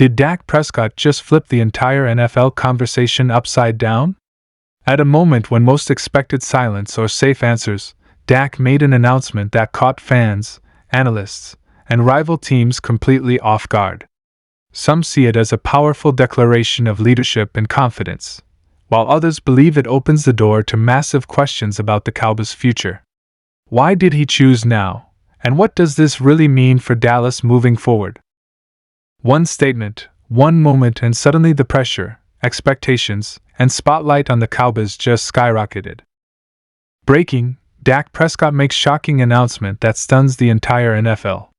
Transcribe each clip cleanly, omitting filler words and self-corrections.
Did Dak Prescott just flip the entire NFL conversation upside down? At a moment when most expected silence or safe answers, Dak made an announcement that caught fans, analysts, and rival teams completely off guard. Some see it as a powerful declaration of leadership and confidence, while others believe it opens the door to massive questions about the Cowboys' future. Why did he choose now, and what does this really mean for Dallas moving forward? One statement, one moment, and suddenly the pressure, expectations, and spotlight on the Cowboys just skyrocketed. Breaking: Dak Prescott makes shocking announcement that stuns the entire NFL.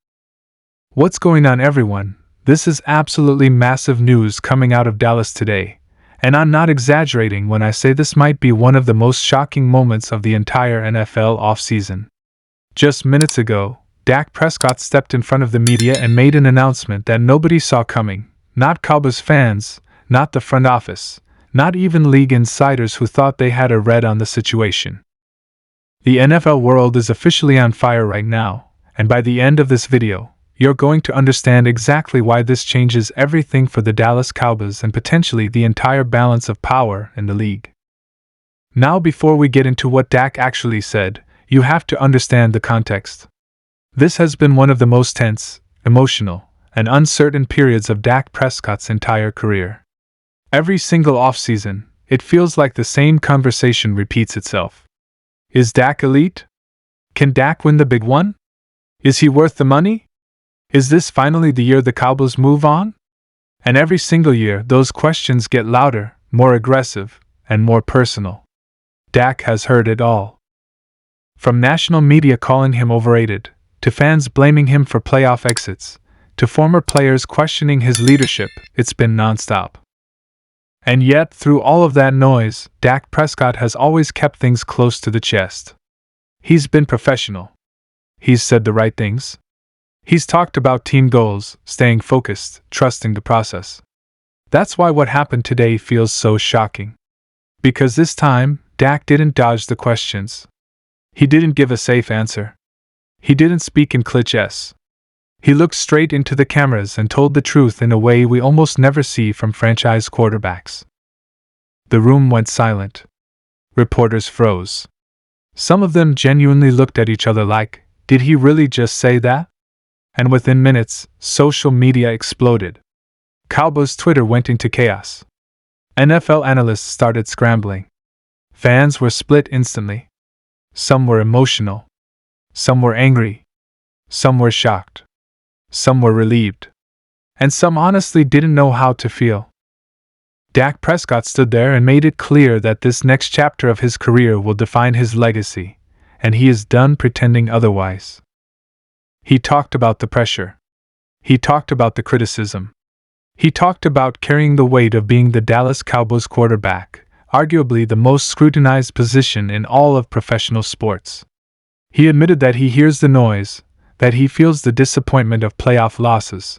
What's going on, everyone? This is absolutely massive news coming out of Dallas today, and I'm not exaggerating when I say this might be one of the most shocking moments of the entire NFL offseason. Just minutes ago, Dak Prescott stepped in front of the media and made an announcement that nobody saw coming, not Cowboys fans, not the front office, not even league insiders who thought they had a read on the situation. The NFL world is officially on fire right now, and by the end of this video, you're going to understand exactly why this changes everything for the Dallas Cowboys and potentially the entire balance of power in the league. Now, before we get into what Dak actually said, you have to understand the context. This has been one of the most tense, emotional, and uncertain periods of Dak Prescott's entire career. Every single offseason, it feels like the same conversation repeats itself. Is Dak elite? Can Dak win the big one? Is he worth the money? Is this finally the year the Cowboys move on? And every single year, those questions get louder, more aggressive, and more personal. Dak has heard it all. From national media calling him overrated, to fans blaming him for playoff exits, to former players questioning his leadership, it's been nonstop. And yet, through all of that noise, Dak Prescott has always kept things close to the chest. He's been professional. He's said the right things. He's talked about team goals, staying focused, trusting the process. That's why what happened today feels so shocking. Because this time, Dak didn't dodge the questions. He didn't give a safe answer. He didn't speak in cliches. He looked straight into the cameras and told the truth in a way we almost never see from franchise quarterbacks. The room went silent. Reporters froze. Some of them genuinely looked at each other like, did he really just say that? And within minutes, social media exploded. Cowboys Twitter went into chaos. NFL analysts started scrambling. Fans were split instantly. Some were emotional. Some were angry. Some were shocked. Some were relieved. And some honestly didn't know how to feel. Dak Prescott stood there and made it clear that this next chapter of his career will define his legacy, and he is done pretending otherwise. He talked about the pressure. He talked about the criticism. He talked about carrying the weight of being the Dallas Cowboys quarterback, arguably the most scrutinized position in all of professional sports. He admitted that he hears the noise, that he feels the disappointment of playoff losses,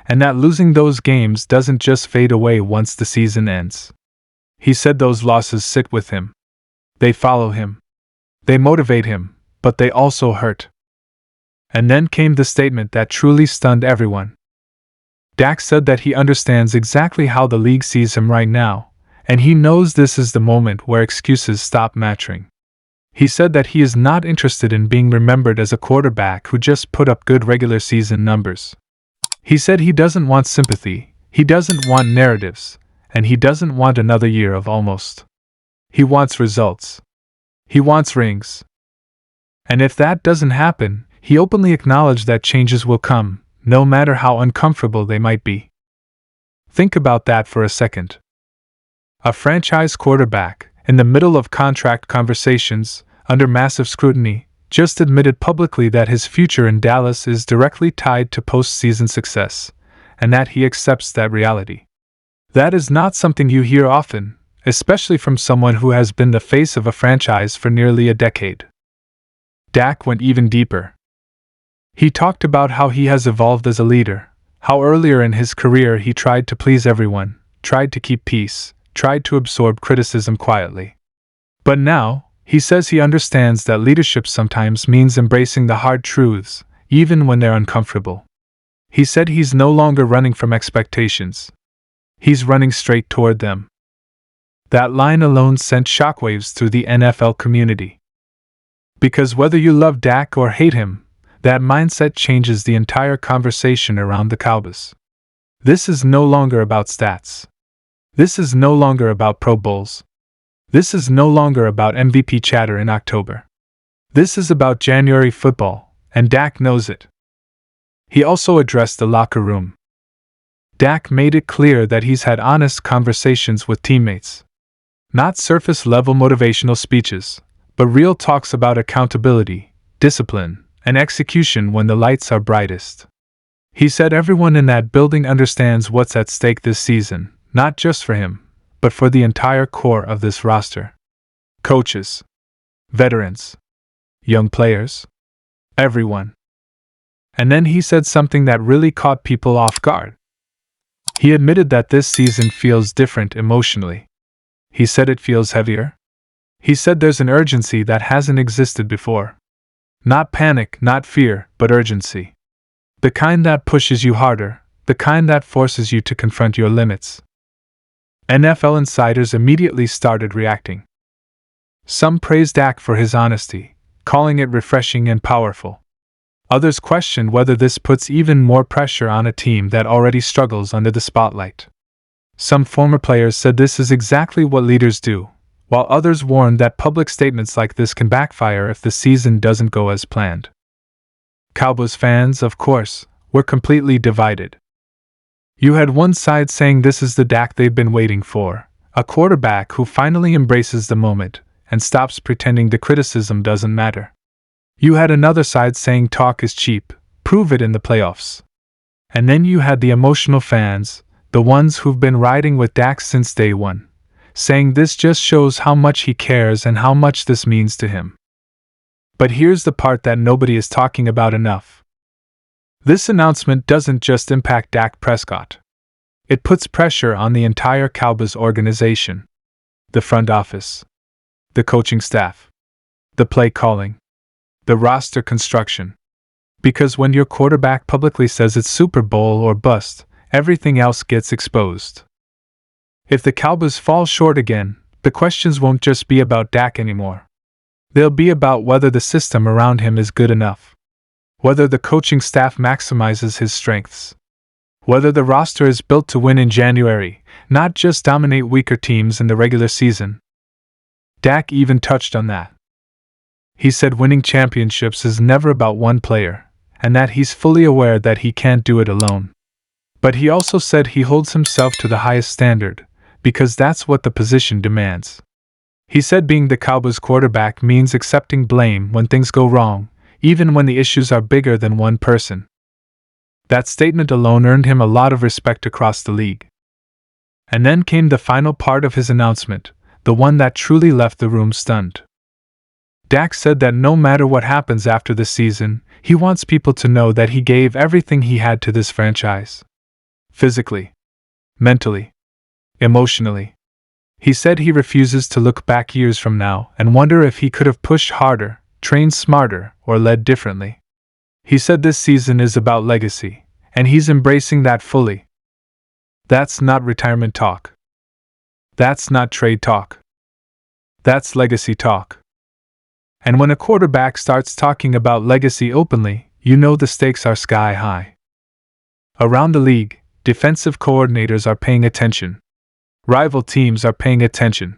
and that losing those games doesn't just fade away once the season ends. He said those losses sit with him. They follow him. They motivate him, but they also hurt. And then came the statement that truly stunned everyone. Dak said that he understands exactly how the league sees him right now, and he knows this is the moment where excuses stop mattering. He said that he is not interested in being remembered as a quarterback who just put up good regular season numbers. He said he doesn't want sympathy, he doesn't want narratives, and he doesn't want another year of almost. He wants results. He wants rings. And if that doesn't happen, he openly acknowledged that changes will come, no matter how uncomfortable they might be. Think about that for a second. A franchise quarterback, in the middle of contract conversations, under massive scrutiny, just admitted publicly that his future in Dallas is directly tied to postseason success, and that he accepts that reality. That is not something you hear often, especially from someone who has been the face of a franchise for nearly a decade. Dak went even deeper. He talked about how he has evolved as a leader, how earlier in his career he tried to please everyone, tried to keep peace, tried to absorb criticism quietly. But now, he says he understands that leadership sometimes means embracing the hard truths, even when they're uncomfortable. He said he's no longer running from expectations. He's running straight toward them. That line alone sent shockwaves through the NFL community. Because whether you love Dak or hate him, that mindset changes the entire conversation around the Cowboys. This is no longer about stats. This is no longer about Pro Bowls. This is no longer about MVP chatter in October. This is about January football, and Dak knows it. He also addressed the locker room. Dak made it clear that he's had honest conversations with teammates. Not surface-level motivational speeches, but real talks about accountability, discipline, and execution when the lights are brightest. He said everyone in that building understands what's at stake this season, not just for him, but for the entire core of this roster. Coaches, veterans, young players, everyone. And then he said something that really caught people off guard. He admitted that this season feels different emotionally. He said it feels heavier. He said there's an urgency that hasn't existed before. Not panic, not fear, but urgency. The kind that pushes you harder, the kind that forces you to confront your limits. NFL insiders immediately started reacting. Some praised Dak for his honesty, calling it refreshing and powerful. Others questioned whether this puts even more pressure on a team that already struggles under the spotlight. Some former players said this is exactly what leaders do, while others warned that public statements like this can backfire if the season doesn't go as planned. Cowboys fans, of course, were completely divided. You had one side saying this is the Dak they've been waiting for, a quarterback who finally embraces the moment and stops pretending the criticism doesn't matter. You had another side saying talk is cheap, prove it in the playoffs. And then you had the emotional fans, the ones who've been riding with Dak since day one, saying this just shows how much he cares and how much this means to him. But here's the part that nobody is talking about enough. This announcement doesn't just impact Dak Prescott. It puts pressure on the entire Cowboys organization. The front office, the coaching staff, the play calling, the roster construction. Because when your quarterback publicly says it's Super Bowl or bust, everything else gets exposed. If the Cowboys fall short again, the questions won't just be about Dak anymore. They'll be about whether the system around him is good enough, whether the coaching staff maximizes his strengths, whether the roster is built to win in January, not just dominate weaker teams in the regular season. Dak even touched on that. He said winning championships is never about one player, and that he's fully aware that he can't do it alone. But he also said he holds himself to the highest standard, because that's what the position demands. He said being the Cowboys quarterback means accepting blame when things go wrong, even when the issues are bigger than one person. That statement alone earned him a lot of respect across the league. And then came the final part of his announcement, the one that truly left the room stunned. Dak said that no matter what happens after the season, he wants people to know that he gave everything he had to this franchise. Physically, mentally, emotionally. He said he refuses to look back years from now and wonder if he could have pushed harder, trained smarter, or led differently. He said this season is about legacy, and he's embracing that fully. That's not retirement talk. That's not trade talk. That's legacy talk. And when a quarterback starts talking about legacy openly, you know the stakes are sky high. Around the league, defensive coordinators are paying attention. Rival teams are paying attention.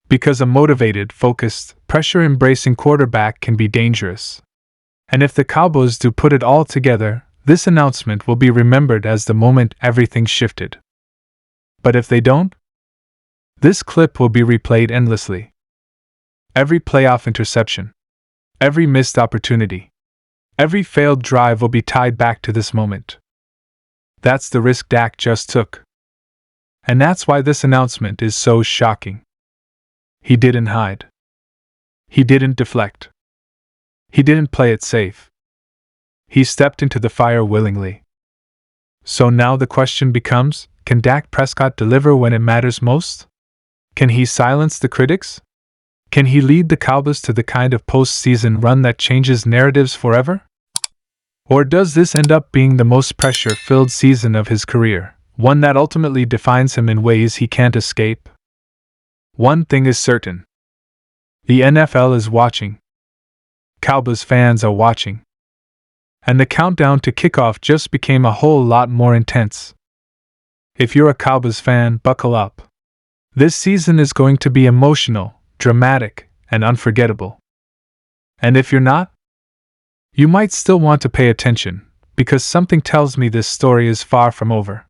Because a motivated, focused, pressure-embracing quarterback can be dangerous. And if the Cowboys do put it all together, this announcement will be remembered as the moment everything shifted. But if they don't? This clip will be replayed endlessly. Every playoff interception, every missed opportunity, every failed drive will be tied back to this moment. That's the risk Dak just took. And that's why this announcement is so shocking. He didn't hide. He didn't deflect. He didn't play it safe. He stepped into the fire willingly. So now the question becomes, can Dak Prescott deliver when it matters most? Can he silence the critics? Can he lead the Cowboys to the kind of postseason run that changes narratives forever? Or does this end up being the most pressure-filled season of his career, one that ultimately defines him in ways he can't escape? One thing is certain. The NFL is watching. Cowboys fans are watching. And the countdown to kickoff just became a whole lot more intense. If you're a Cowboys fan, buckle up. This season is going to be emotional, dramatic, and unforgettable. And if you're not, you might still want to pay attention, because something tells me this story is far from over.